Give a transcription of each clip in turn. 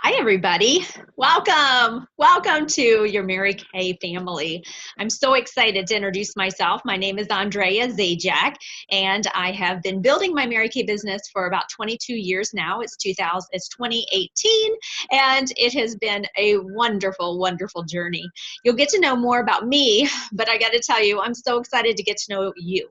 Hi, everybody. Welcome. Welcome to your Mary Kay family. I'm so excited to introduce myself. My name is Andrea Zajac, and I have been building my Mary Kay business for about 22 years now. It's 2018, and it has been a wonderful, wonderful journey. You'll get to know more about me, but I got to tell you, I'm so excited to get to know you.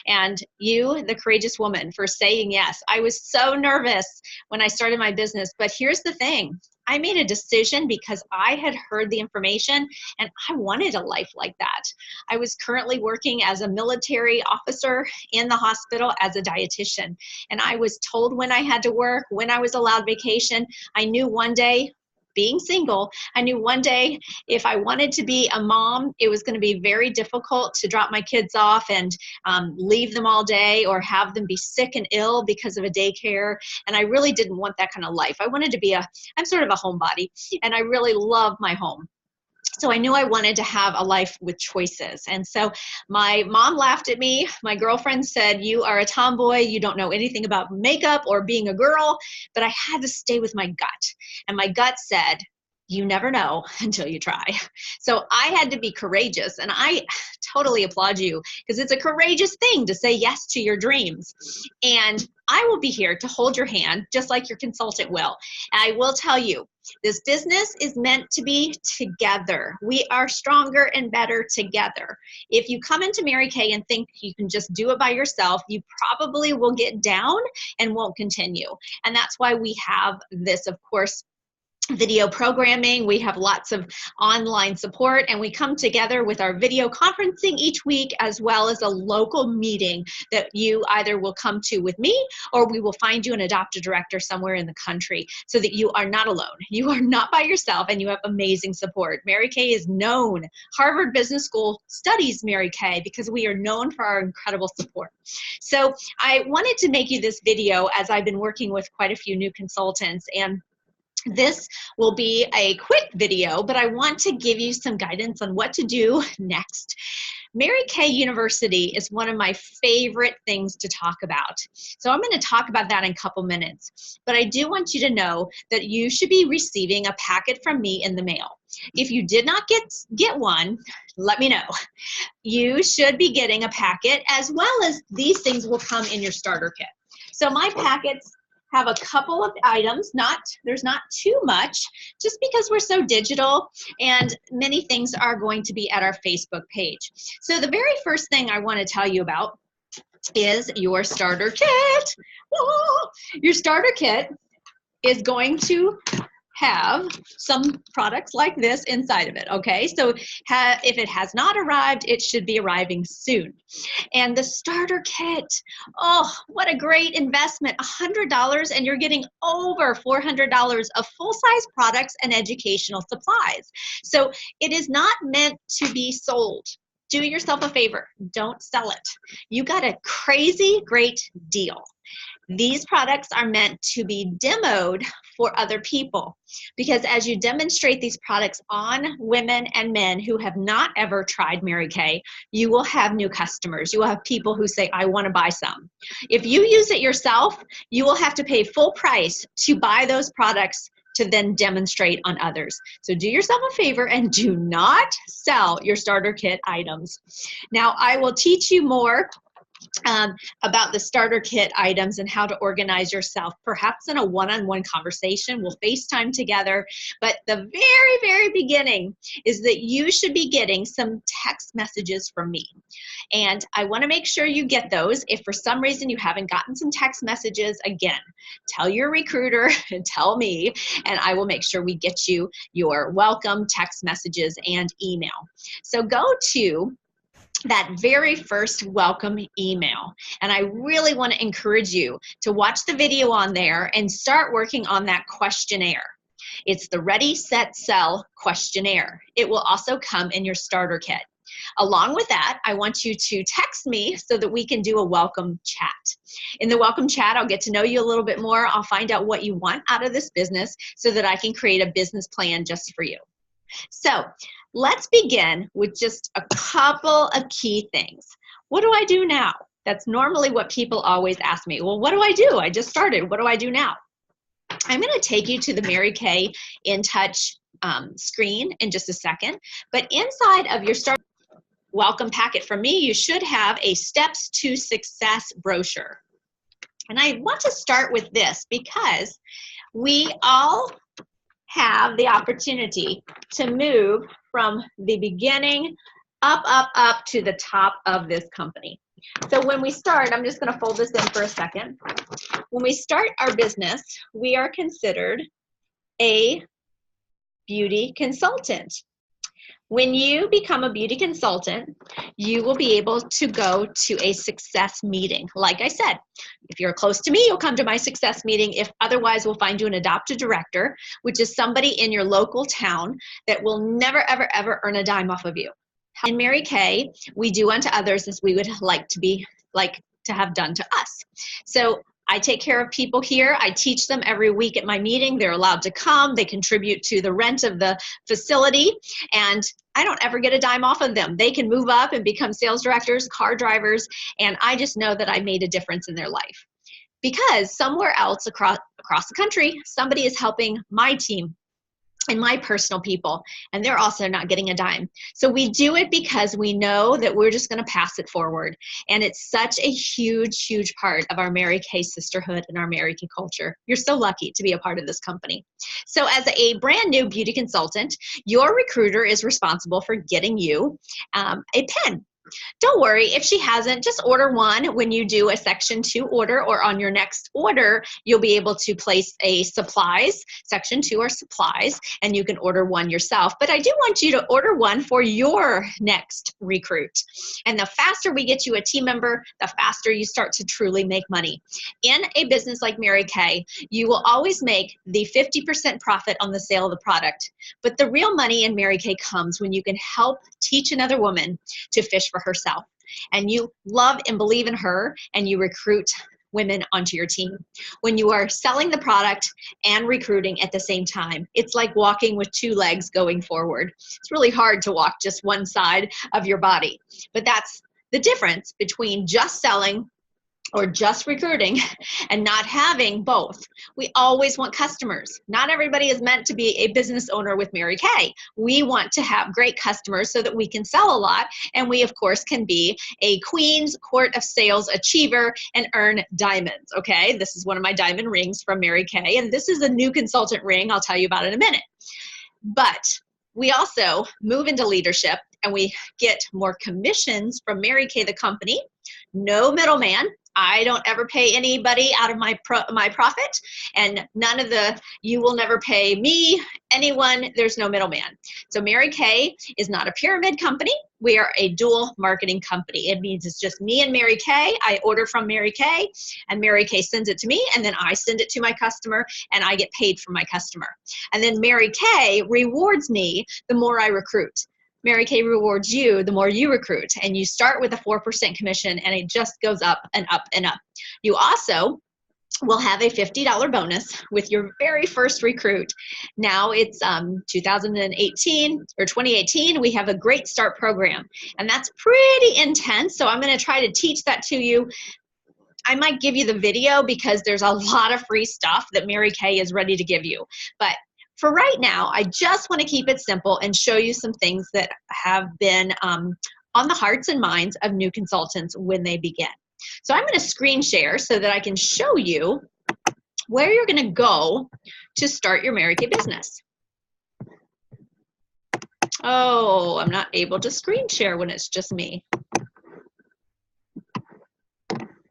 And you, the courageous woman, for saying yes. I was so nervous when I started my business, but here's the thing. I made a decision because I had heard the information and I wanted a life like that. I was currently working as a military officer in the hospital as a dietitian, and I was told when I had to work, when I was allowed vacation. I knew one day, being single, I knew one day if I wanted to be a mom, it was going to be very difficult to drop my kids off and leave them all day or have them be sick and ill because of a daycare. And I really didn't want that kind of life. I wanted to be I'm sort of a homebody, and I really love my home. So I knew I wanted to have a life with choices. And so my mom laughed at me. My girlfriend said, "You are a tomboy. You don't know anything about makeup or being a girl." But I had to stay with my gut. And my gut said, "You never know until you try." So I had to be courageous. And I totally applaud you because it's a courageous thing to say yes to your dreams. And I will be here to hold your hand just like your consultant will. And I will tell you, this business is meant to be together. We are stronger and better together. If you come into Mary Kay and think you can just do it by yourself, you probably will get down and won't continue. And that's why we have this, of course, video programming. We have lots of online support, and we come together with our video conferencing each week, as well as a local meeting that you either will come to with me or we will find you an adoptive director somewhere in the country so that you are not alone. You are not by yourself, and you have amazing support. Mary Kay is known. Harvard Business School studies Mary Kay because we are known for our incredible support. So I wanted to make you this video as I've been working with quite a few new consultants, and this will be a quick video, but I want to give you some guidance on what to do next. Mary Kay University is one of my favorite things to talk about. So I'm going to talk about that in a couple minutes. But I do want you to know that you should be receiving a packet from me in the mail. If you did not get one, let me know. You should be getting a packet, as well as these things will come in your starter kit. So my packets have a couple of items, there's not too much, just because we're so digital, and many things are going to be at our Facebook page. So the very first thing I want to tell you about is your starter kit. Your starter kit is going to have some products like this inside of it, okay? So if it has not arrived, it should be arriving soon. And the starter kit, oh, what a great investment, $100, and you're getting over $400 of full-size products and educational supplies. So it is not meant to be sold. Do yourself a favor, don't sell it. You got a crazy great deal. These products are meant to be demoed for other people, because as you demonstrate these products on women and men who have not ever tried Mary Kay, you will have new customers. You will have people who say, "I want to buy some." If you use it yourself, you will have to pay full price to buy those products to then demonstrate on others. So do yourself a favor and do not sell your starter kit items. Now, I will teach you more about the starter kit items and how to organize yourself, perhaps in a one-on-one conversation. We'll FaceTime together. But the very, very beginning is that you should be getting some text messages from me. And I want to make sure you get those. If for some reason you haven't gotten some text messages, again, tell your recruiter and tell me, and I will make sure we get you your welcome text messages and email. So go to that very first welcome email. And I really want to encourage you to watch the video on there and start working on that questionnaire. It's the Ready, Set, Sell questionnaire. It will also come in your starter kit. Along with that, I want you to text me so that we can do a welcome chat. In the welcome chat, I'll get to know you a little bit more. I'll find out what you want out of this business so that I can create a business plan just for you. So let's begin with just a couple of key things. What do I do now? That's normally what people always ask me. Well, what do I do? I just started. What do I do now? I'm going to take you to the Mary Kay In Touch screen in just a second. But inside of your Start welcome packet from me, you should have a Steps to Success brochure. And I want to start with this because we all have the opportunity to move from the beginning up to the top of this company. So when we start, I'm just going to fold this in for a second. When we start our business, we are considered a beauty consultant. When you become a beauty consultant, you will be able to go to a success meeting. Like I said, if you're close to me, you'll come to my success meeting. If otherwise, we'll find you an adopted director, which is somebody in your local town that will never, ever, ever earn a dime off of you. In Mary Kay, we do unto others as we would like to have done to us. So I take care of people here. I teach them every week at my meeting. They're allowed to come. They contribute to the rent of the facility, and I don't ever get a dime off of them. They can move up and become sales directors, car drivers, and I just know that I made a difference in their life. Because somewhere else across the country, somebody is helping my team and my personal people, and they're also not getting a dime. So we do it because we know that we're just going to pass it forward. And it's such a huge, huge part of our Mary Kay sisterhood and our Mary Kay culture. You're so lucky to be a part of this company. So as a brand new beauty consultant, your recruiter is responsible for getting you a pen. Don't worry, if she hasn't, just order one when you do a Section 2 order, or on your next order, you'll be able to place a supplies, Section 2 or supplies, and you can order one yourself. But I do want you to order one for your next recruit. And the faster we get you a team member, the faster you start to truly make money. In a business like Mary Kay, you will always make the 50% profit on the sale of the product. But the real money in Mary Kay comes when you can help teach another woman to fish for herself, and you love and believe in her, and you recruit women onto your team. When you are selling the product and recruiting at the same time, it's like walking with two legs going forward. It's really hard to walk just one side of your body, but that's the difference between just selling or just recruiting and not having both. We always want customers. Not everybody is meant to be a business owner with Mary Kay. We want to have great customers so that we can sell a lot, and we of course can be a Queen's Court of Sales achiever and earn diamonds, okay? This is one of my diamond rings from Mary Kay, and this is a new consultant ring I'll tell you about in a minute. But we also move into leadership, and we get more commissions from Mary Kay, the company. No middleman. I don't ever pay anybody out of my profit, and none of the, you will never pay me, anyone, there's no middleman. So Mary Kay is not a pyramid company. We are a dual marketing company. It means it's just me and Mary Kay. I order from Mary Kay, and Mary Kay sends it to me, and then I send it to my customer, and I get paid from my customer. And then Mary Kay rewards me the more I recruit. Mary Kay rewards you the more you recruit, and you start with a 4% commission, and it just goes up and up and up. You also will have a $50 bonus with your very first recruit. Now it's 2018 or 2018. We have a Great Start program, and that's pretty intense. So I'm going to try to teach that to you. I might give you the video because there's a lot of free stuff that Mary Kay is ready to give you. But for right now, I just want to keep it simple and show you some things that have been on the hearts and minds of new consultants when they begin. So I'm going to screen share so that I can show you where you're going to go to start your Mary Kay business. Oh, I'm not able to screen share when it's just me.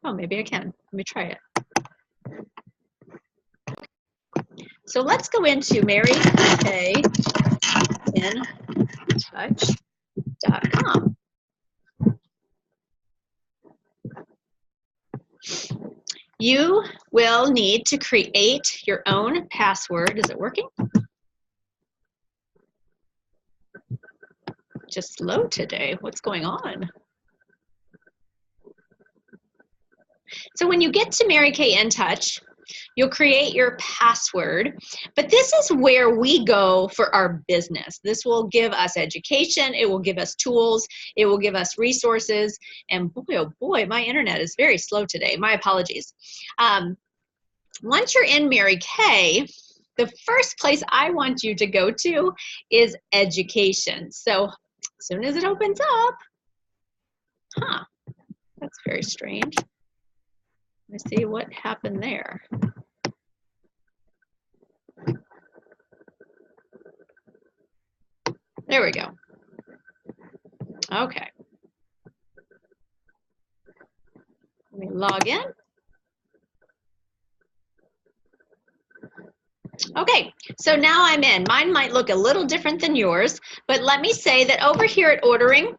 Oh, maybe I can. Let me try it. So let's go into marykayintouch.com. You will need to create your own password. Is it working? Just slow today. What's going on? So when you get to Mary Kay In Touch, you'll create your password, but this is where we go for our business. This will give us education, it will give us tools, it will give us resources, and boy, oh boy, my internet is very slow today. My apologies. Once you're in Mary Kay, the first place I want you to go to is education. So as soon as it opens up, that's very strange. Let me see what happened there. There we go. Okay. Let me log in. Okay, so now I'm in. Mine might look a little different than yours, but let me say that over here at ordering,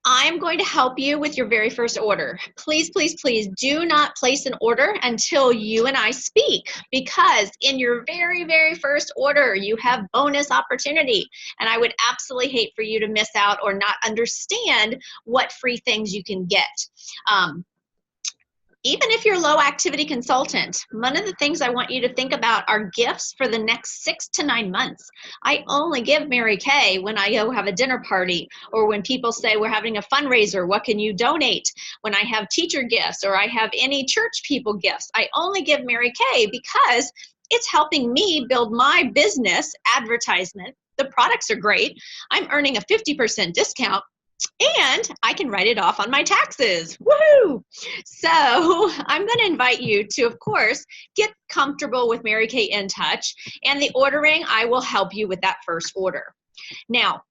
I'm going to help you with your very first order. Please, please, please do not place an order until you and I speak, because in your very, very first order, you have bonus opportunity. And I would absolutely hate for you to miss out or not understand what free things you can get. Even if you're a low activity consultant, one of the things I want you to think about are gifts for the next 6 to 9 months. I only give Mary Kay when I go have a dinner party, or when people say we're having a fundraiser, what can you donate? When I have teacher gifts, or I have any church people gifts, I only give Mary Kay because it's helping me build my business advertisement. The products are great. I'm earning a 50% discount. And I can write it off on my taxes. Woohoo! So I'm going to invite you to, of course, get comfortable with Mary Kay In Touch, and the ordering, I will help you with that first order. Now,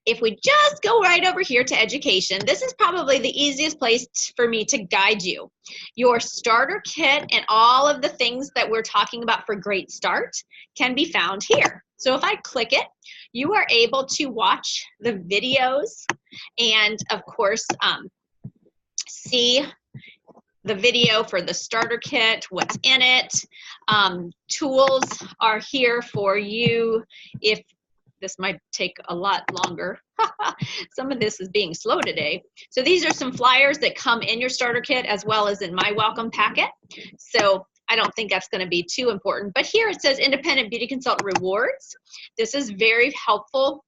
if we just go right over here to education, this is probably the easiest place for me to guide you. Your starter kit and all of the things that we're talking about for Great Start can be found here. So if I click it, you are able to watch the videos and, of course, see the video for the starter kit, what's in it. Tools are here for you if this might take a lot longer. Some of this is being slow today. So these are some flyers that come in your starter kit as well as in my welcome packet. So I don't think that's going to be too important. But here it says Independent Beauty Consultant Rewards. This is very helpful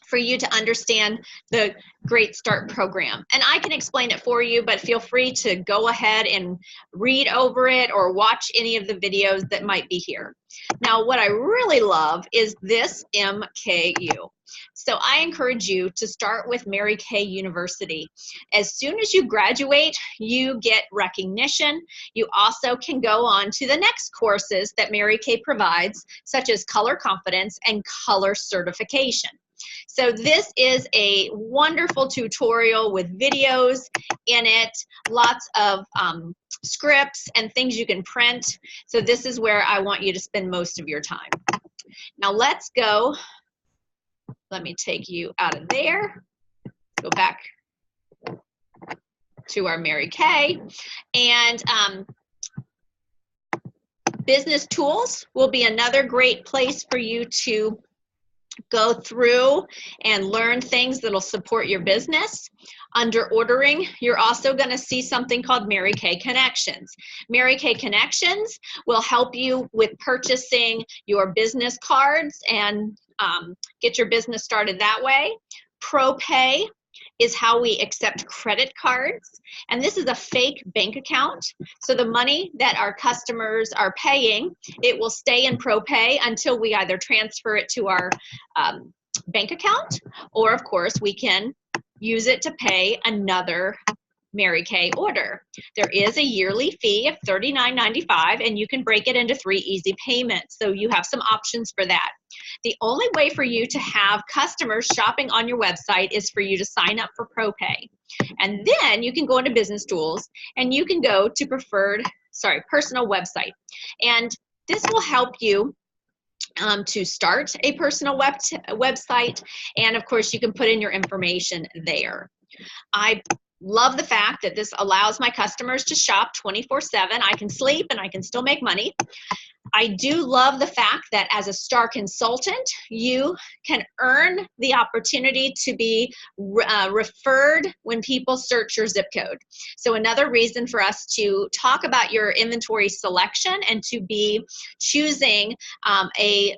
for you to understand the Great Start program. And I can explain it for you, but feel free to go ahead and read over it or watch any of the videos that might be here. Now, what I really love is this MKU. So I encourage you to start with Mary Kay University. As soon as you graduate, you get recognition. You also can go on to the next courses that Mary Kay provides, such as Color Confidence and Color Certification. So this is a wonderful tutorial with videos in it, lots of scripts and things you can print. So this is where I want you to spend most of your time. Now let's go. Let me take you out of there. Go back to our Mary Kay. And business tools will be another great place for you to go through and learn things that'll support your business. Under ordering, you're also going to see something called Mary Kay Connections. Mary Kay Connections will help you with purchasing your business cards and get your business started that way. ProPay is how we accept credit cards. And this is a fake bank account. So the money that our customers are paying, it will stay in ProPay until we either transfer it to our bank account, or of course we can use it to pay another Mary Kay order. There is a yearly fee of $39.95, and you can break it into 3 easy payments. So you have some options for that. The only way for you to have customers shopping on your website is for you to sign up for ProPay. And then you can go into Business Tools and you can go to Personal Website. And this will help you to start a personal website. And of course, you can put in your information there. I love the fact that this allows my customers to shop 24/7. I can sleep and I can still make money. I do love the fact that as a STAR consultant, you can earn the opportunity to be referred when people search your zip code. So another reason for us to talk about your inventory selection and to be choosing a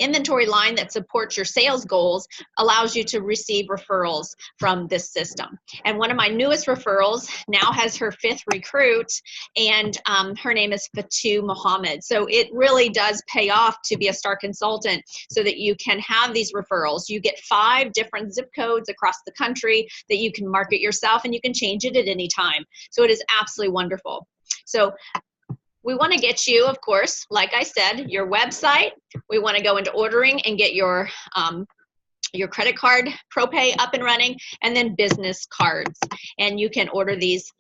inventory line that supports your sales goals allows you to receive referrals from this system. And one of my newest referrals now has her 5th recruit, and her name is Fatu Mohammed. So it really does pay off to be a STAR consultant so that you can have these referrals. You get 5 different zip codes across the country that you can market yourself, and you can change it at any time. So it is absolutely wonderful. So we want to get you, of course, like I said, your website. We want to go into ordering and get your credit card ProPay up and running, and then business cards. And you can order these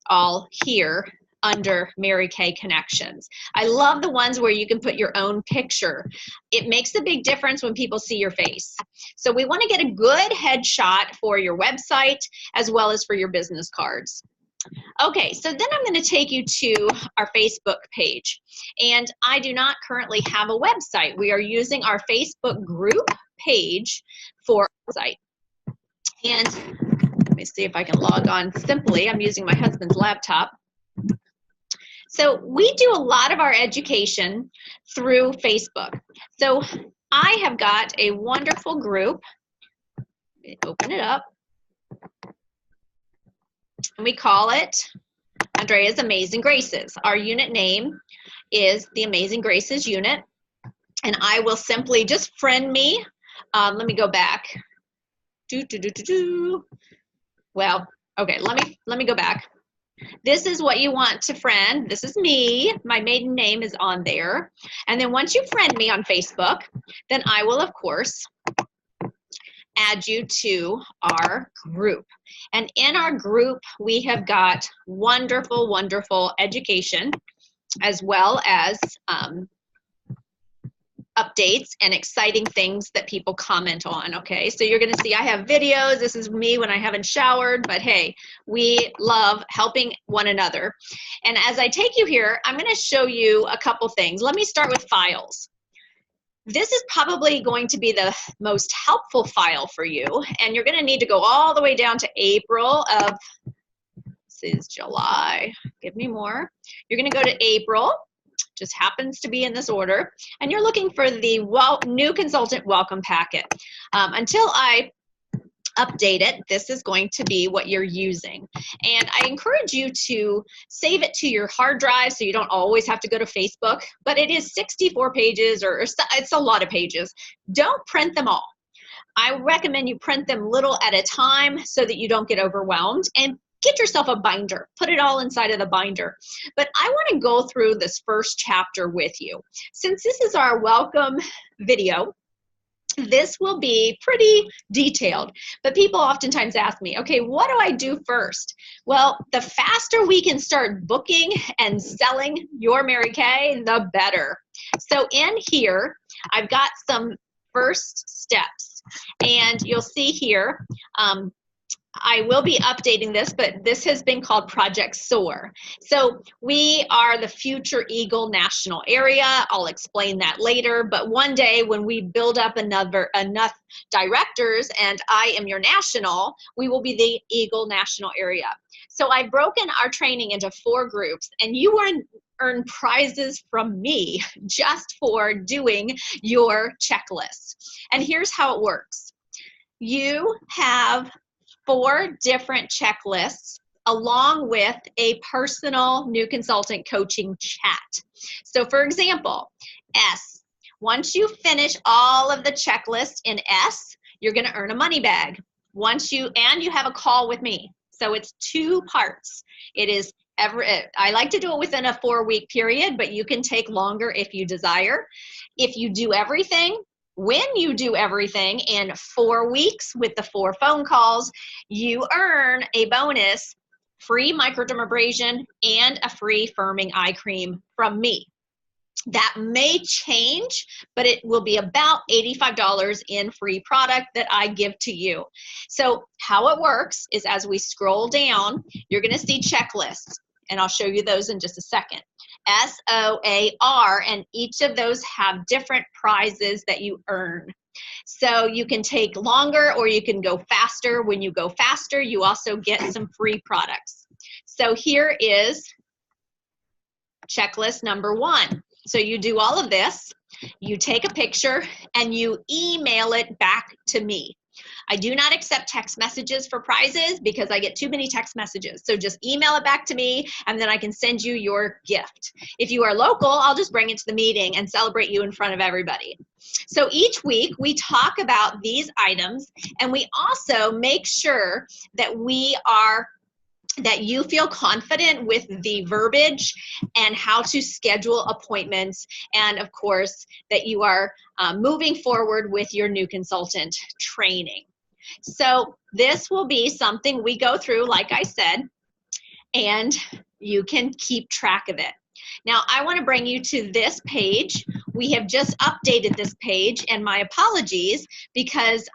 all here under Mary Kay Connections. I love the ones where you can put your own picture. It makes a big difference when people see your face. So we want to get a good headshot for your website as well as for your business cards. Okay, so then I'm going to take you to our Facebook page. And I do not currently have a website. We are using our Facebook group page for our site. And let me see if I can log on simply. I'm using my husband's laptop. So we do a lot of our education through Facebook. So I have got a wonderful group. Let me open it up. And we call it Andrea's Amazing Graces. Our unit name is the Amazing Graces unit. And I will simply just friend me. Let me go back. Well, okay, let me go back. This is what you want to friend. This is me. My maiden name is on there. And then once you friend me on Facebook, then I will, of course, add you to our group. And in our group, we have got wonderful, wonderful education, as well as updates and exciting things that people comment on, okay? So you're gonna see I have videos. This is me when I haven't showered, but hey, we love helping one another. And as I take you here, I'm gonna show you a couple things. Let me start with files. This is probably going to be the most helpful file for you, and you're gonna need to go all the way down to April of, this is July, give me more. You're gonna go to April, just happens to be in this order, and you're looking for the new consultant welcome packet. Until I update it, this is going to be what you're using. And I encourage you to save it to your hard drive so you don't always have to go to Facebook, but it is 64 pages, or it's a lot of pages. Don't print them all. I recommend you print them little at a time so that you don't get overwhelmed, and get yourself a binder. Put it all inside of the binder. But I want to go through this first chapter with you. Since this is our welcome video, this will be pretty detailed, but people oftentimes ask me, okay, what do I do first? Well, the faster we can start booking and selling your Mary Kay, the better. So in here, I've got some first steps, and you'll see here, I will be updating this, but this has been called Project SOAR. So we are the future Eagle National Area. I'll explain that later, but one day when we build up enough directors and I am your national, we will be the Eagle National Area. So I've broken our training into 4 groups, and you earn prizes from me just for doing your checklist. And here's how it works. You have 4 different checklists along with a personal new consultant coaching chat. So for example, S, once you finish all of the checklists in S, you're gonna earn a money bag. And you have a call with me. So it's 2 parts. It is I like to do it within a 4-week period, but you can take longer if you desire. If you do everything, when you do everything in 4 weeks with the 4 phone calls, you earn a bonus, free microdermabrasion and a free firming eye cream from me. That may change, but it will be about $85 in free product that I give to you. So how it works is as we scroll down, you're gonna see checklists, and I'll show you those in just a second. SOAR, and each of those have different prizes that you earn. So you can take longer or you can go faster. When you go faster, you also get some free products. So here is checklist number 1. So you do all of this, you take a picture, and you email it back to me. I do not accept text messages for prizes because I get too many text messages. So just email it back to me, and then I can send you your gift. If you are local, I'll just bring it to the meeting and celebrate you in front of everybody. So each week we talk about these items, and we also make sure that that you feel confident with the verbiage and how to schedule appointments, and of course that you are moving forward with your new consultant training. So this will be something we go through, like I said, and you can keep track of it. Now I want to bring you to this page. We have just updated this page, and my apologies because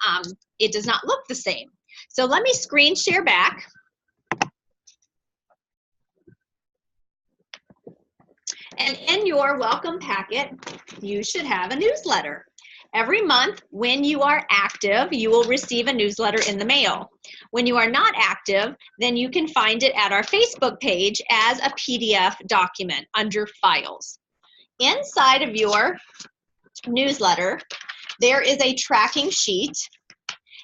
it does not look the same. So let me screen share back. And in your welcome packet, you should have a newsletter. Every month, when you are active, you will receive a newsletter in the mail. When you are not active, then you can find it at our Facebook page as a PDF document under Files. Inside of your newsletter, there is a tracking sheet,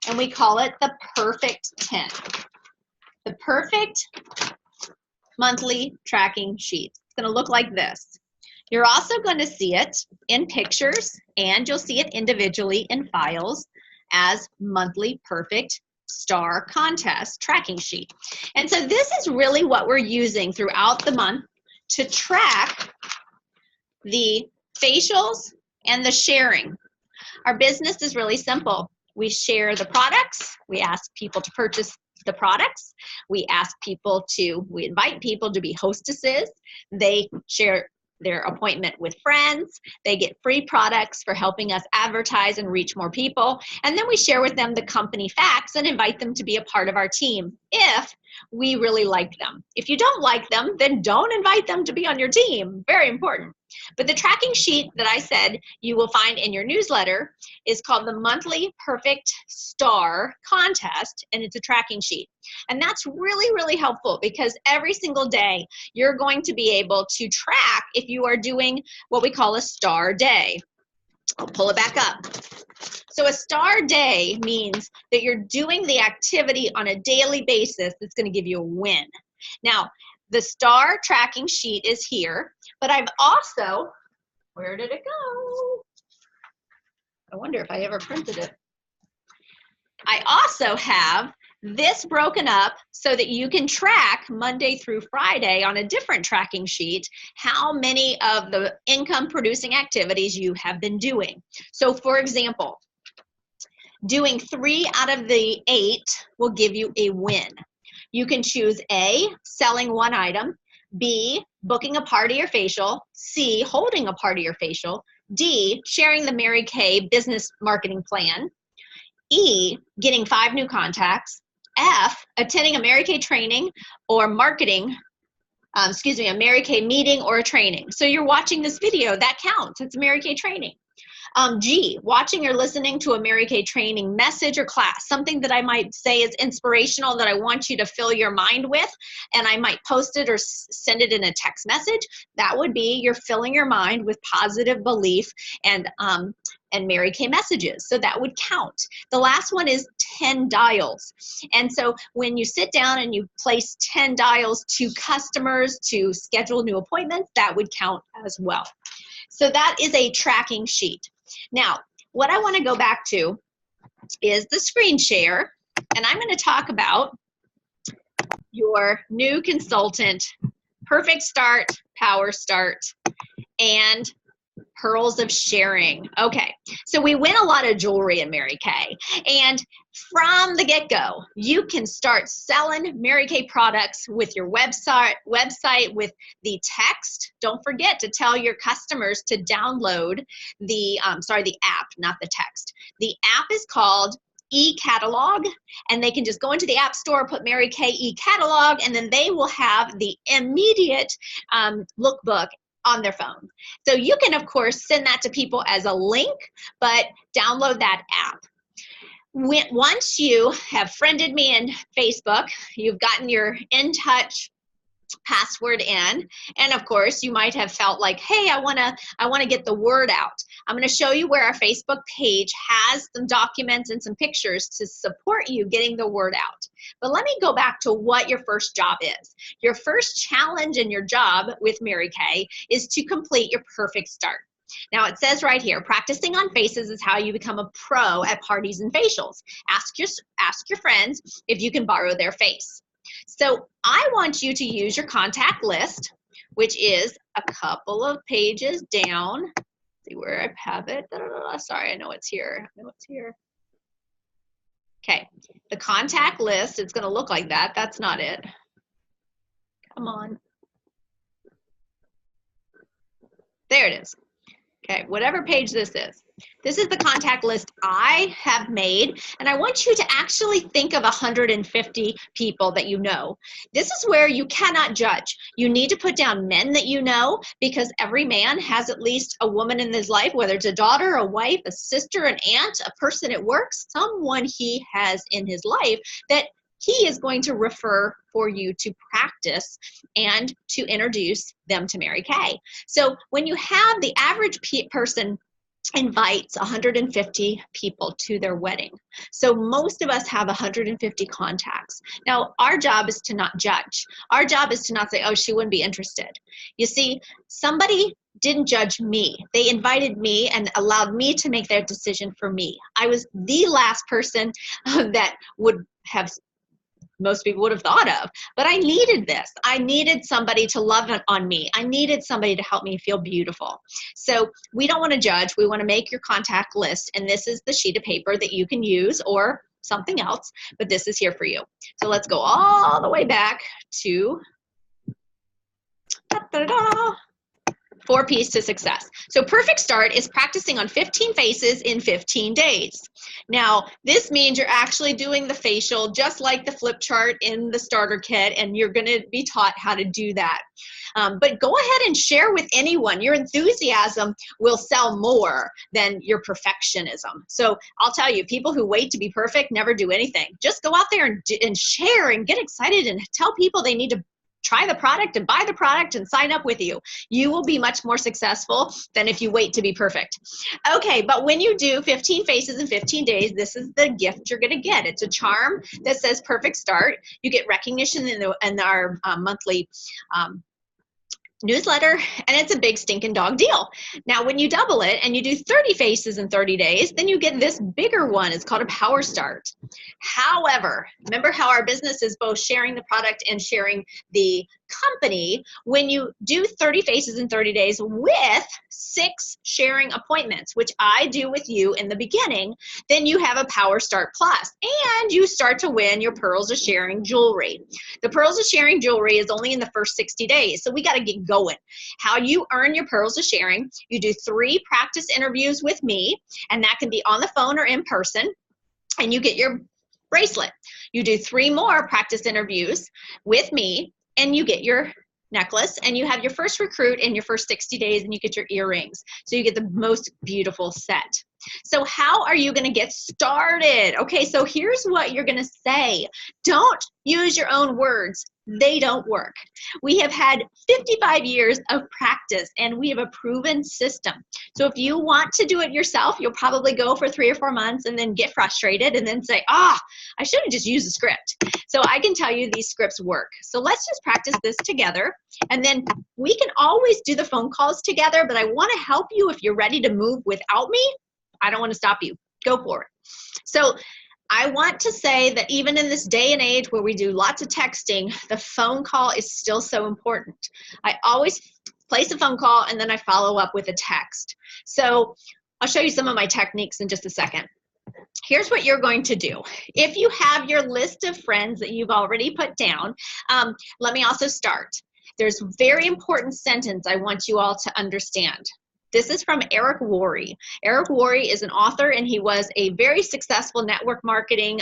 and we call it the Perfect 10. The Perfect Monthly Tracking Sheet. Going to look like this. You're also going to see it in pictures, and you'll see it individually in files as Monthly Perfect Star Contest Tracking Sheet. And so this is really what we're using throughout the month to track the facials and the sharing. Our business is really simple. We share the products. We ask people to purchase the products. We invite people to be hostesses. They share their appointment with friends. They get free products for helping us advertise and reach more people. And then we share with them the company facts and invite them to be a part of our team if we really like them. If you don't like them, then don't invite them to be on your team. Very important. But the tracking sheet that I said you will find in your newsletter is called the Monthly Perfect Star Contest, and it's a tracking sheet. And that's really, really helpful because every single day you're going to be able to track if you are doing what we call a star day. I'll pull it back up. So a star day means that you're doing the activity on a daily basis that's going to give you a win. Now, the star tracking sheet is here, but I've also, where did it go? I wonder if I ever printed it. I also have this broken up so that you can track Monday through Friday on a different tracking sheet how many of the income producing activities you have been doing. So for example, doing 3 out of the 8 will give you a win. You can choose A, selling 1 item, B, booking a party or facial, C, holding a party or facial, D, sharing the Mary Kay business marketing plan, E, getting 5 new contacts, F, attending a Mary Kay training or a Mary Kay meeting or a training. So you're watching this video, that counts. It's a Mary Kay training. G, watching or listening to a Mary Kay training message or class, something that I might say is inspirational that I want you to fill your mind with, and I might post it or send it in a text message. That would be you're filling your mind with positive belief and Mary Kay messages. So that would count. The last one is 10 dials. And so when you sit down and you place 10 dials to customers to schedule new appointments, that would count as well. So that is a tracking sheet. Now, what I want to go back to is the screen share, and I'm going to talk about your new consultant, Perfect Start, Power Start, and pearls of sharing. Okay, so we win a lot of jewelry in Mary Kay, and from the get-go, you can start selling Mary Kay products with your website with the text. Don't forget to tell your customers to download the app, not the text. The app is called e-catalog, and they can just go into the app store, put Mary Kay e-catalog, and then they will have the immediate lookbook on their phone. So you can, of course, send that to people as a link, but download that app. Once you have friended me in Facebook, you've gotten your In Touch password in, and of course you might have felt like, hey, I want to get the word out. I'm going to show you where our Facebook page has some documents and some pictures to support you getting the word out. But let me go back to what your first job is. Your first challenge in your job with Mary Kay is to complete your perfect start. Now it says right here, practicing on faces is how you become a pro at parties and facials. Ask your friends if you can borrow their face. So I want you to use your contact list, which is a couple of pages down. See where I have it. Sorry, I know it's here. Okay, the contact list, it's going to look like that. That's not it. Come on. There it is. Okay, whatever page this is. This is the contact list I have made, and I want you to actually think of 150 people that you know. This is where you cannot judge. You need to put down men that you know, because every man has at least a woman in his life, whether it's a daughter, a wife, a sister, an aunt, a person at work, someone he has in his life that he is going to refer for you to practice and to introduce them to Mary Kay. So when you have the average person invites 150 people to their wedding. So most of us have 150 contacts. Now, our job is to not judge. Our job is to not say, oh, she wouldn't be interested. You see, somebody didn't judge me. They invited me and allowed me to make their decision for me. I was the last person that would have most people would have thought of, but I needed this. I needed somebody to love on me. I needed somebody to help me feel beautiful. So we don't want to judge. We want to make your contact list, and this is the sheet of paper that you can use or something else, but this is here for you. So let's go all the way back to 4 P's to success. So perfect start is practicing on 15 faces in 15 days. Now, this means you're actually doing the facial just like the flip chart in the starter kit, and you're going to be taught how to do that. But go ahead and share with anyone. Your enthusiasm will sell more than your perfectionism. So I'll tell you, people who wait to be perfect never do anything. Just go out there and share and get excited and tell people they need to try the product and buy the product and sign up with you. You will be much more successful than if you wait to be perfect. Okay, but when you do 15 faces in 15 days, this is the gift you're going to get. It's a charm that says perfect start. You get recognition in our monthly newsletter, and it's a big stinking dog deal. Now, when you double it and you do 30 faces in 30 days, then you get this bigger one. It's called a power start. However, remember how our business is both sharing the product and sharing the company. When you do 30 faces in 30 days with 6 sharing appointments, which I do with you in the beginning, then you have a Power Start Plus, and you start to win your Pearls of Sharing jewelry. The Pearls of Sharing jewelry is only in the first 60 days, so we got to get going. How you earn your Pearls of Sharing: you do 3 practice interviews with me, and that can be on the phone or in person, and you get your bracelet. You do 3 more practice interviews with me, and you get your necklace, and you have your first recruit in your first 60 days, and you get your earrings. So you get the most beautiful set. So how are you going to get started? Okay, so here's what you're going to say. Don't use your own words. They don't work. We have had 55 years of practice, and we have a proven system. So if you want to do it yourself, you'll probably go for 3 or 4 months and then get frustrated and then say, I should have just used a script. So I can tell you these scripts work. So let's just practice this together, and then we can always do the phone calls together, but I want to help you if you're ready to move without me. I don't want to stop you. Go for it. So I want to say that even in this day and age where we do lots of texting, the phone call is still so important. I always place a phone call and then I follow up with a text. So I'll show you some of my techniques in just a second. Here's what you're going to do. If you have your list of friends that you've already put down, let me also start. There's a very important sentence I want you all to understand. This is from Eric Worre. Eric Worre is an author, and he was a very successful network marketing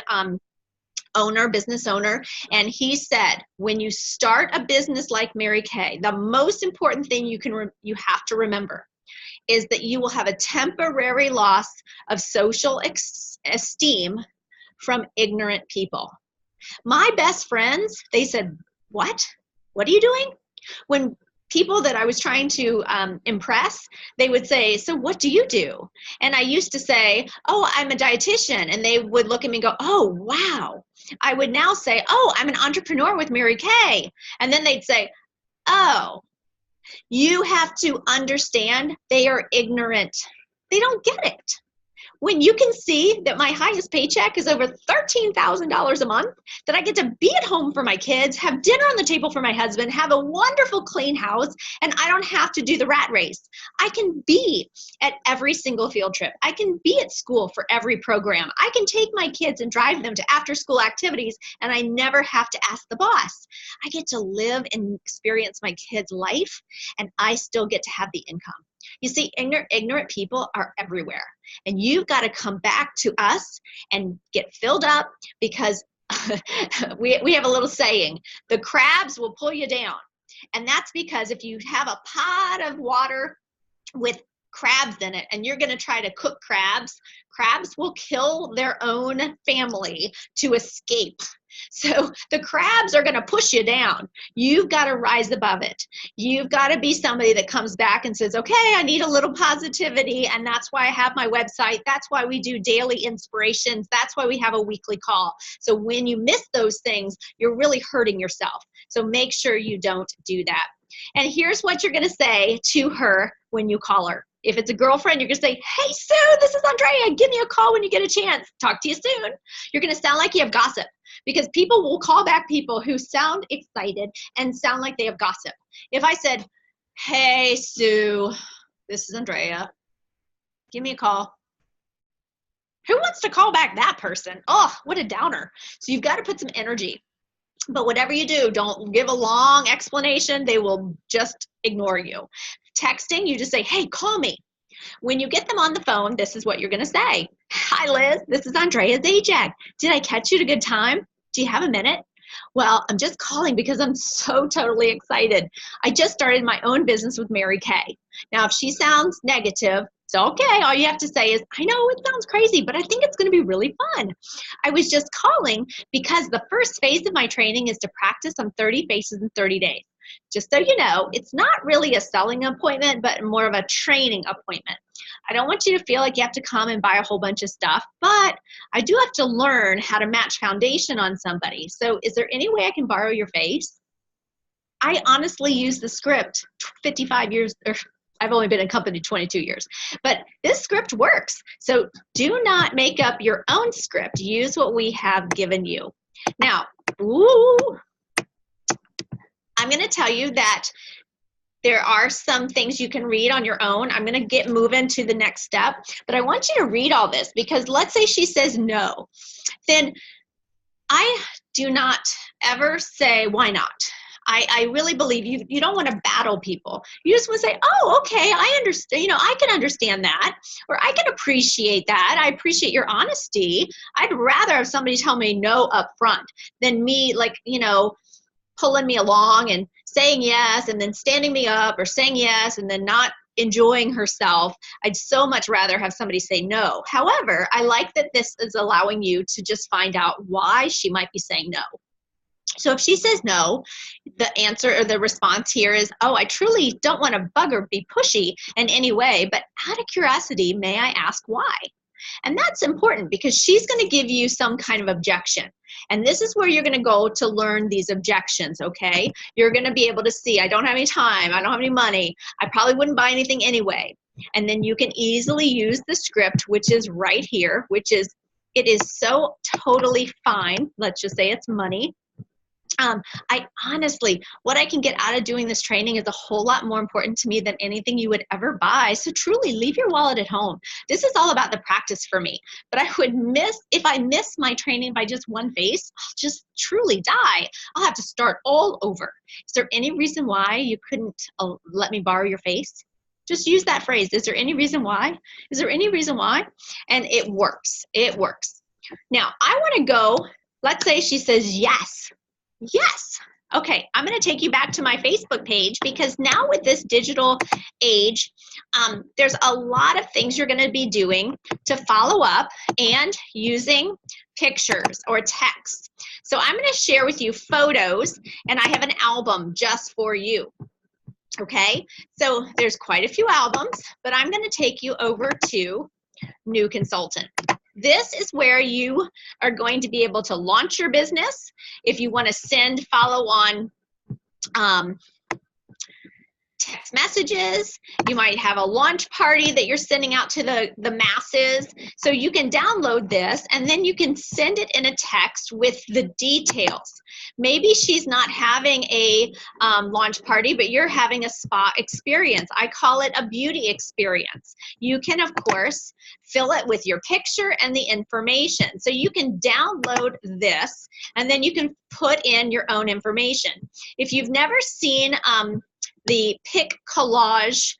business owner, and he said, when you start a business like Mary Kay, the most important thing you have to remember is that you will have a temporary loss of social esteem from ignorant people. My best friends, they said, what? What are you doing? When people that I was trying to impress, they would say, so what do you do? And I used to say, oh, I'm a dietitian. And they would look at me and go, oh, wow. I would now say, oh, I'm an entrepreneur with Mary Kay. And then they'd say, oh, you have to understand they are ignorant. They don't get it. When you can see that my highest paycheck is over $13,000 a month, that I get to be at home for my kids, have dinner on the table for my husband, have a wonderful clean house, and I don't have to do the rat race. I can be at every single field trip. I can be at school for every program. I can take my kids and drive them to after school activities, and I never have to ask the boss. I get to live and experience my kids' life, and I still get to have the income. You see, ignorant people are everywhere. And you've got to come back to us and get filled up, because we have a little saying, the crabs will pull you down. And that's because if you have a pot of water with crabs in it and you're going to try to cook crabs, crabs will kill their own family to escape. So the crabs are going to push you down. You've got to rise above it. You've got to be somebody that comes back and says, okay, I need a little positivity, and that's why I have my website. That's why we do daily inspirations. That's why we have a weekly call. So when you miss those things, you're really hurting yourself. So make sure you don't do that. And here's what you're going to say to her when you call her. If it's a girlfriend, you're going to say, hey, Sue, this is Andrea. Give me a call when you get a chance. Talk to you soon. You're going to sound like you have gossip, because people will call back people who sound excited and sound like they have gossip. If I said, hey, Sue, this is Andrea. Give me a call. Who wants to call back that person? Oh, what a downer. So you've got to put some energy. But whatever you do, don't give a long explanation. They will just ignore you. Texting, you just say, hey, call me. When you get them on the phone, this is what you're going to say. Hi, Liz. This is Andrea Zajac. Did I catch you at a good time? Do you have a minute? Well, I'm just calling because I'm so totally excited. I just started my own business with Mary Kay. Now, if she sounds negative, it's okay. All you have to say is, I know it sounds crazy, but I think it's going to be really fun. I was just calling because the first phase of my training is to practice on 30 faces in 30 days. Just so you know, it's not really a selling appointment, but more of a training appointment. I don't want you to feel like you have to come and buy a whole bunch of stuff, but I do have to learn how to match foundation on somebody. So is there any way I can borrow your face? I honestly use the script 55 years, or I've only been in company 22 years, but this script works. So do not make up your own script. Use what we have given you. Now, I'm going to tell you that there are some things you can read on your own. I'm going to get moving to the next step, but I want you to read all this, because let's say she says no. Then I do not ever say, why not? I really believe you don't want to battle people. You just want to say, oh, okay, I understand, I can understand that, or I can appreciate that. I appreciate your honesty. I'd rather have somebody tell me no up front than me, pulling me along and saying yes and then standing me up, or saying yes and then not enjoying herself. I'd so much rather have somebody say no. However, I like that this is allowing you to just find out why she might be saying no. So if she says no, the answer or the response here is, oh, I truly don't want to bug or be pushy in any way, but out of curiosity, may I ask why? And that's important, because she's going to give you some kind of objection. And this is where you're going to go to learn these objections, okay? You're going to be able to see, I don't have any time, I don't have any money, I probably wouldn't buy anything anyway. And then you can easily use the script, which is right here, which is, it is so totally fine. Let's just say it's money. I honestly, what I can get out of doing this training is a whole lot more important to me than anything you would ever buy. So truly, leave your wallet at home. This is all about the practice for me. But I would if I miss my training by just one face, I'll just truly die. I'll have to start all over. Is there any reason why you couldn't let me borrow your face? Just use that phrase. Is there any reason why? Is there any reason why? And it works. It works. Now, I want to go, let's say she says yes. Yes. Okay, I'm going to take you back to my Facebook page, because now with this digital age, there's a lot of things you're going to be doing to follow up and using pictures or text. So I'm going to share with you photos, and I have an album just for you. Okay, so there's quite a few albums, but I'm going to take you over to New Consultant. This is where you are going to be able to launch your business. If you want to send follow-on text messages, you might have a launch party that you're sending out to the masses. So you can download this and then you can send it in a text with the details. Maybe she's not having a launch party, but you're having a spa experience. I call it a beauty experience. You can, of course, fill it with your picture and the information. So you can download this and then you can put in your own information. If you've never seen the Pic Collage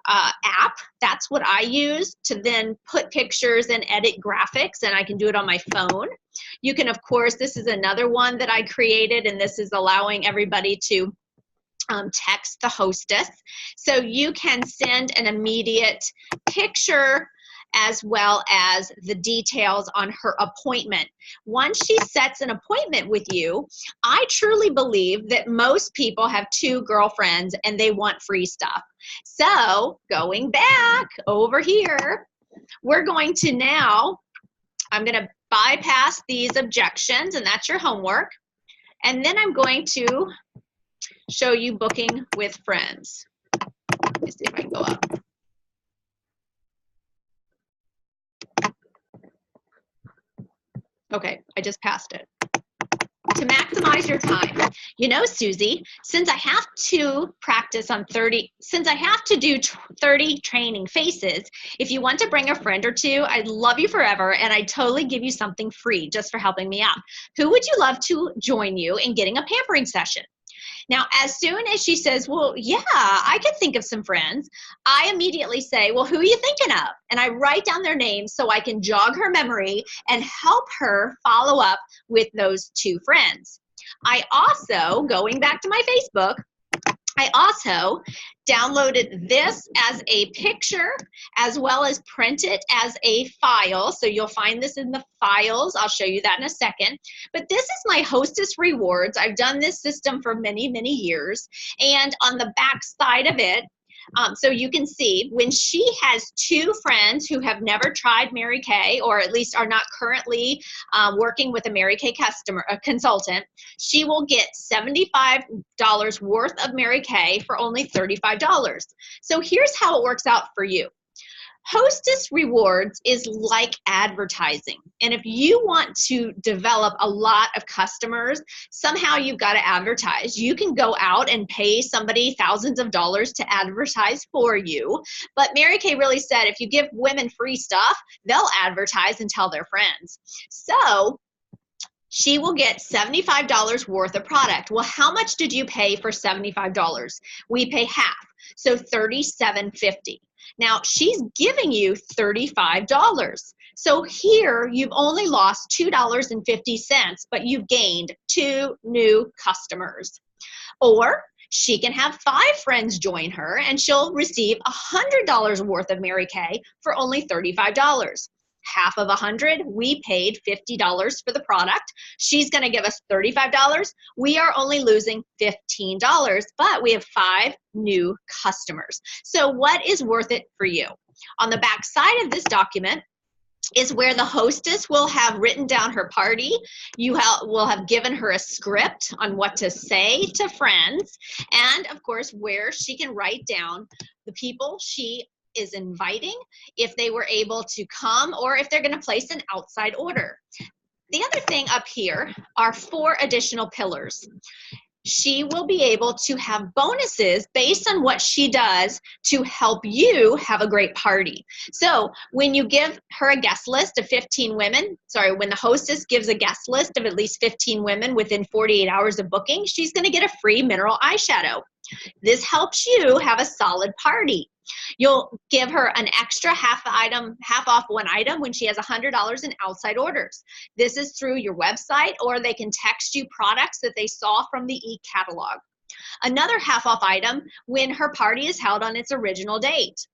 app, that's what I use to then put pictures and edit graphics, and I can do it on my phone. You can, of course, this is another one that I created, and this is allowing everybody to text the hostess. So you can send an immediate picture as well as the details on her appointment. Once she sets an appointment with you, I truly believe that most people have 2 girlfriends and they want free stuff. So going back over here, we're going to now, I'm going to bypass these objections, and that's your homework. And then I'm going to show you booking with friends. Let me see if I can go up. Okay, I just passed it. To maximize your time. You know, Susie, since I have to practice on 30, since I have to do 30 training faces, if you want to bring a friend or 2, I'd love you forever, and I'd totally give you something free just for helping me out. Who would you love to join you in getting a pampering session? Now, as soon as she says, well, yeah, I could think of some friends, I immediately say, well, who are you thinking of? And I write down their names so I can jog her memory and help her follow up with those 2 friends. I also, going back to my Facebook, I also downloaded this as a picture as well as print it as a file. So you'll find this in the files. I'll show you that in a second. But this is my Hostess Rewards. I've done this system for many, many years. And on the back side of it, so you can see when she has 2 friends who have never tried Mary Kay, or at least are not currently working with a Mary Kay consultant, she will get $75 worth of Mary Kay for only $35. So here's how it works out for you. Hostess Rewards is like advertising. And if you want to develop a lot of customers, somehow you've got to advertise. You can go out and pay somebody thousands of dollars to advertise for you. But Mary Kay really said if you give women free stuff, they'll advertise and tell their friends. So she will get $75 worth of product. Well, how much did you pay for $75? We pay half, so $37.50. Now, she's giving you $35. So here, you've only lost $2.50, but you've gained 2 new customers. Or she can have 5 friends join her, and she'll receive $100 worth of Mary Kay for only $35. Half of 100, we paid $50 for the product. She's going to give us $35. We are only losing $15, but we have 5 new customers. So what is worth it for you? On the back side of this document is where the hostess will have written down her party. You will have given her a script on what to say to friends, and of course where she can write down the people she is inviting, if they were able to come, or if they're going to place an outside order. The other thing up here are 4 additional pillars. She will be able to have bonuses based on what she does to help you have a great party. So when you give her a guest list of 15 women, when the hostess gives a guest list of at least 15 women within 48 hours of booking, she's going to get a free mineral eyeshadow. This helps you have a solid party. You'll give her an extra half off one item when she has $100 in outside orders. This is through your website, or they can text you products that they saw from the e-catalog. Another half off item when her party is held on its original date.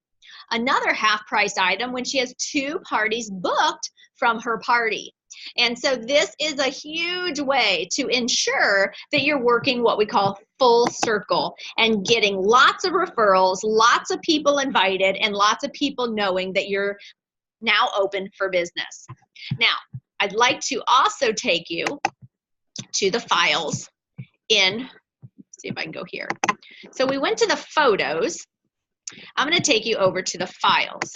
Another half price item when she has 2 parties booked from her party. And so this is a huge way to ensure that you're working what we call full circle and getting lots of referrals, lots of people invited, and lots of people knowing that you're now open for business. Now, I'd like to also take you to the files in, see if I can go here. So we went to the photos. I'm going to take you over to the files.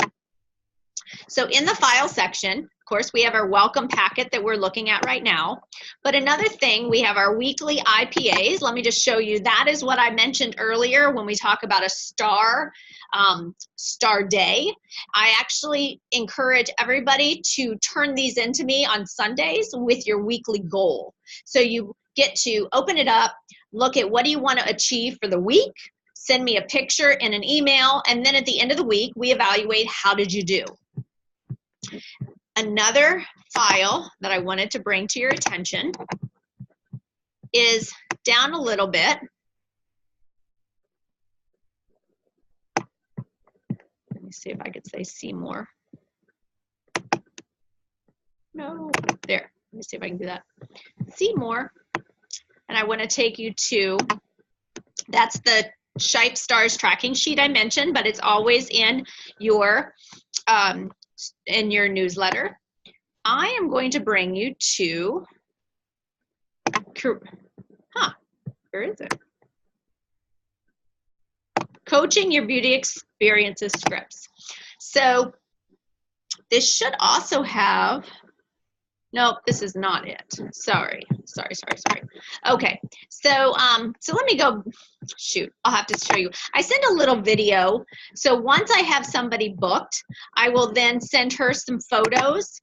So in the file section, of course, we have our welcome packet that we're looking at right now. But another thing, we have our weekly IPAs. Let me just show you. That is what I mentioned earlier when we talk about a star day. I actually encourage everybody to turn these into me on Sundays with your weekly goal. So you get to open it up, look at what do you want to achieve for the week, send me a picture in an email, and then at the end of the week, we evaluate how did you do. Another file that I wanted to bring to your attention is down a little bit. Let me see if I could say see more. No, there. Let me see if I can do that. See more. And I want to take you to, that's the Shipe Stars tracking sheet I mentioned, but it's always in your newsletter. I am going to bring you to, where is it? Coaching Your Beauty Experiences Scripts. So this should also have, nope, this is not it. Sorry. Okay, so let me go, shoot, I'll have to show you. I send a little video. So once I have somebody booked, I will then send her some photos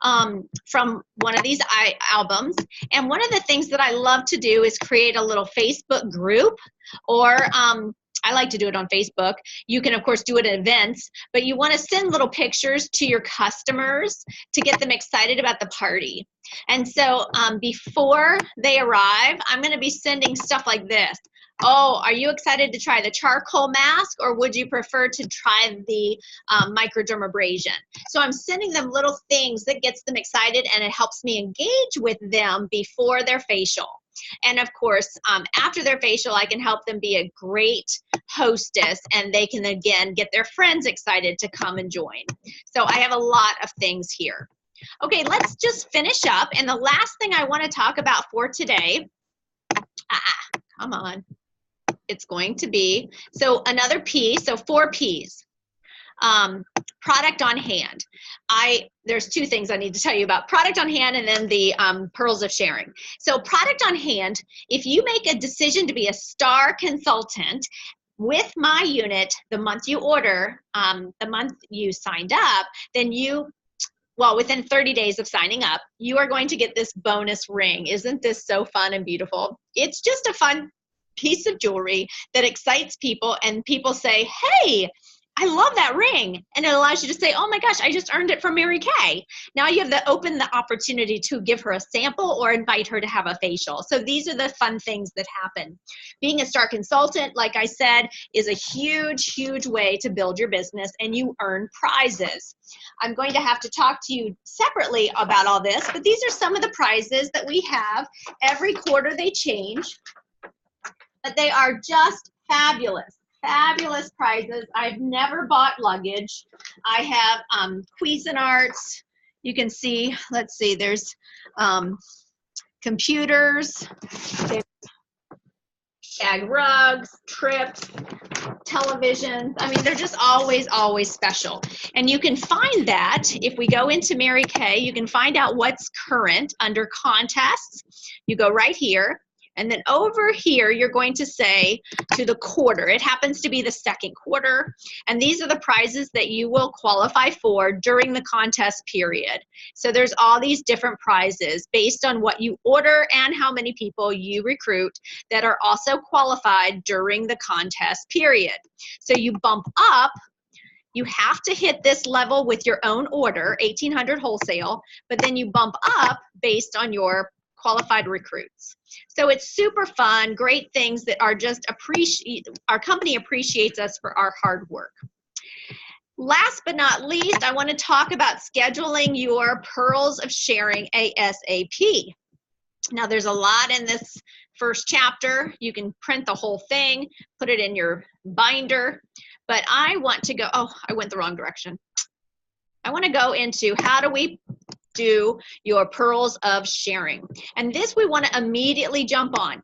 from one of these albums. And one of the things that I love to do is create a little Facebook group, or I like to do it on Facebook. You can, of course, do it at events, but you want to send little pictures to your customers to get them excited about the party. And so before they arrive, I'm going to be sending stuff like this. Oh, are you excited to try the charcoal mask, or would you prefer to try the microdermabrasion? So I'm sending them little things that gets them excited, and it helps me engage with them before their facial. And of course, after their facial, I can help them be a great hostess, and they can again get their friends excited to come and join. So I have a lot of things here. Okay, let's just finish up. And the last thing I want to talk about for today, come on. It's going to be, so another P, so 4 Ps. Product on hand. There's 2 things I need to tell you about. Product on hand and then the pearls of sharing. So product on hand, if you make a decision to be a star consultant with my unit the month you order, the month you signed up, then within 30 days of signing up, you are going to get this bonus ring. Isn't this so fun and beautiful? It's just a fun piece of jewelry that excites people, and people say, hey, I love that ring. And it allows you to say, oh my gosh, I just earned it from Mary Kay. Now you have to open the opportunity to give her a sample or invite her to have a facial. So these are the fun things that happen. Being a star consultant, like I said, is a huge, huge way to build your business, and you earn prizes. I'm going to have to talk to you separately about all this, but these are some of the prizes that we have. Every quarter they change, but they are just fabulous. Fabulous prizes. I've never bought luggage. I have Cuisinarts. You can see, let's see, there's computers, there's shag rugs, trips, televisions. I mean, they're just always, always special. And you can find that if we go into Mary Kay, you can find out what's current under contests. You go right here. And then over here, you're going to say to the quarter. It happens to be the second quarter. And these are the prizes that you will qualify for during the contest period. So there's all these different prizes based on what you order and how many people you recruit that are also qualified during the contest period. So you bump up. You have to hit this level with your own order, 1,800 wholesale, but then you bump up based on your qualified recruits. So it's super fun, great things that are just our company appreciates us for our hard work. Last but not least, I want to talk about scheduling your pearls of sharing ASAP. Now, there's a lot in this first chapter. You can print the whole thing, put it in your binder, but I want to go, oh, I went the wrong direction. I want to go into how do we do your pearls of sharing. And this we want to immediately jump on.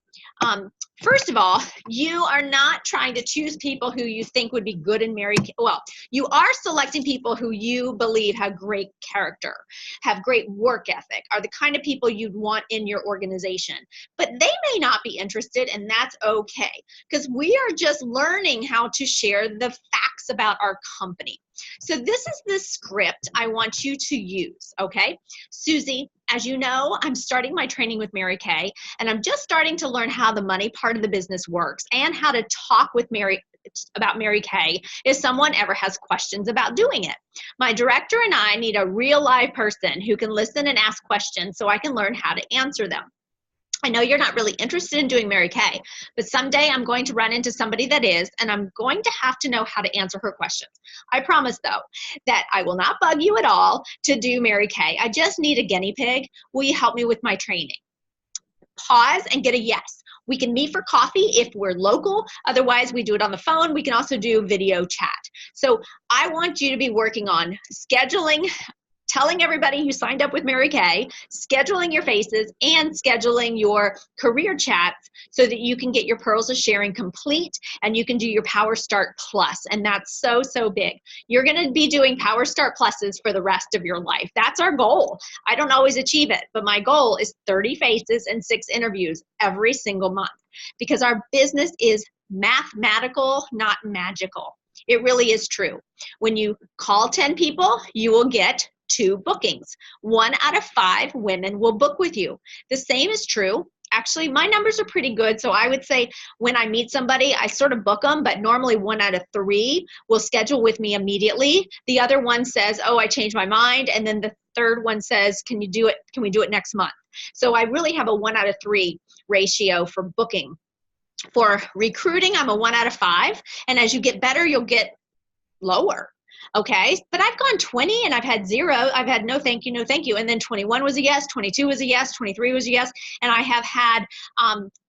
First of all, you are not trying to choose people who you think would be good in Mary Kay. Well, you are selecting people who you believe have great character, have great work ethic, are the kind of people you'd want in your organization. But they may not be interested, and that's okay, because we are just learning how to share the facts about our company. So this is the script I want you to use, okay? Susie, as you know, I'm starting my training with Mary Kay, and I'm just starting to learn how the money part of the business works and how to talk with about Mary Kay if someone ever has questions about doing it. My director and I need a real live person who can listen and ask questions so I can learn how to answer them. I know you're not really interested in doing Mary Kay, but someday I'm going to run into somebody that is, and I'm going to have to know how to answer her questions. I promise, though, that I will not bug you at all to do Mary Kay. I just need a guinea pig. Will you help me with my training? Pause and get a yes. We can meet for coffee if we're local. Otherwise, we do it on the phone. We can also do video chat. So I want you to be working on scheduling, telling everybody you signed up with Mary Kay, scheduling your faces, and scheduling your career chats so that you can get your pearls of sharing complete and you can do your Power Start Plus. And that's so, so big. You're going to be doing Power Start Pluses for the rest of your life. That's our goal. I don't always achieve it, but my goal is 30 faces and 6 interviews every single month because our business is mathematical, not magical. It really is true. When you call 10 people, you will get 2 bookings. 1 out of 5 women will book with you. The same is true. Actually, my numbers are pretty good, so I would say when I meet somebody, I sort of book them, but normally 1 out of 3 will schedule with me immediately. The other one says, oh, I changed my mind, and then the third one says, can we do it next month? So I really have a 1 out of 3 ratio for booking. For recruiting, I'm a 1 out of 5, and as you get better, you'll get lower. Okay, but I've gone 20 and I've had 0. I've had no thank you, no thank you. And then 21 was a yes, 22 was a yes, 23 was a yes. And I have had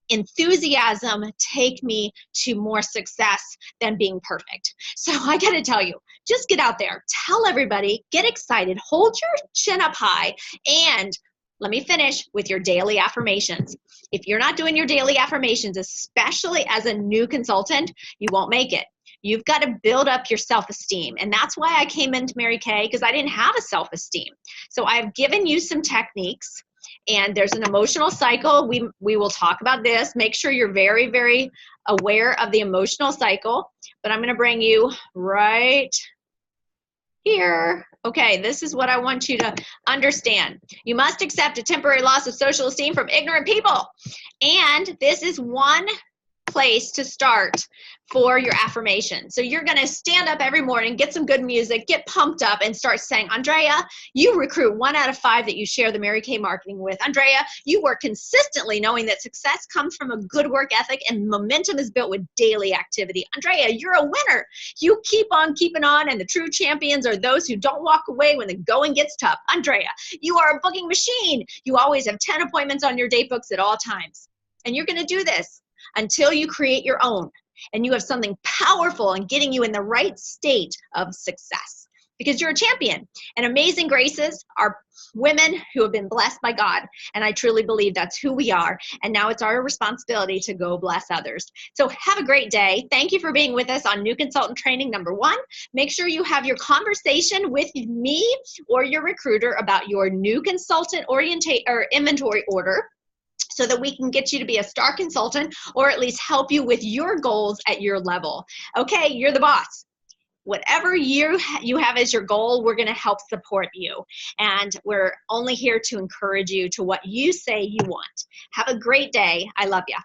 enthusiasm take me to more success than being perfect. So I got to tell you, just get out there, tell everybody, get excited, hold your chin up high, and let me finish with your daily affirmations. If you're not doing your daily affirmations, especially as a new consultant, you won't make it. You've got to build up your self-esteem. And that's why I came into Mary Kay, because I didn't have a self-esteem. So I've given you some techniques, and there's an emotional cycle. We will talk about this. Make sure you're very, very aware of the emotional cycle. But I'm going to bring you right here. Okay, this is what I want you to understand. You must accept a temporary loss of social esteem from ignorant people. And this is one place to start for your affirmation. So you're going to stand up every morning, get some good music, get pumped up, and start saying, Andrea, you recruit 1 out of 5 that you share the Mary Kay marketing with. Andrea, you work consistently knowing that success comes from a good work ethic and momentum is built with daily activity. Andrea, you're a winner. You keep on keeping on, and the true champions are those who don't walk away when the going gets tough. Andrea, you are a booking machine. You always have 10 appointments on your date books at all times. And you're going to do this until you create your own and you have something powerful and getting you in the right state of success, because you're a champion. And Amazing Graces are women who have been blessed by God, and I truly believe that's who we are. And now it's our responsibility to go bless others. So have a great day. Thank you for being with us on New Consultant Training number 1. Make sure you have your conversation with me or your recruiter about your new consultant inventory order, so that we can get you to be a star consultant or at least help you with your goals at your level. Okay, you're the boss. Whatever you have as your goal, we're going to help support you. And we're only here to encourage you to what you say you want. Have a great day. I love you.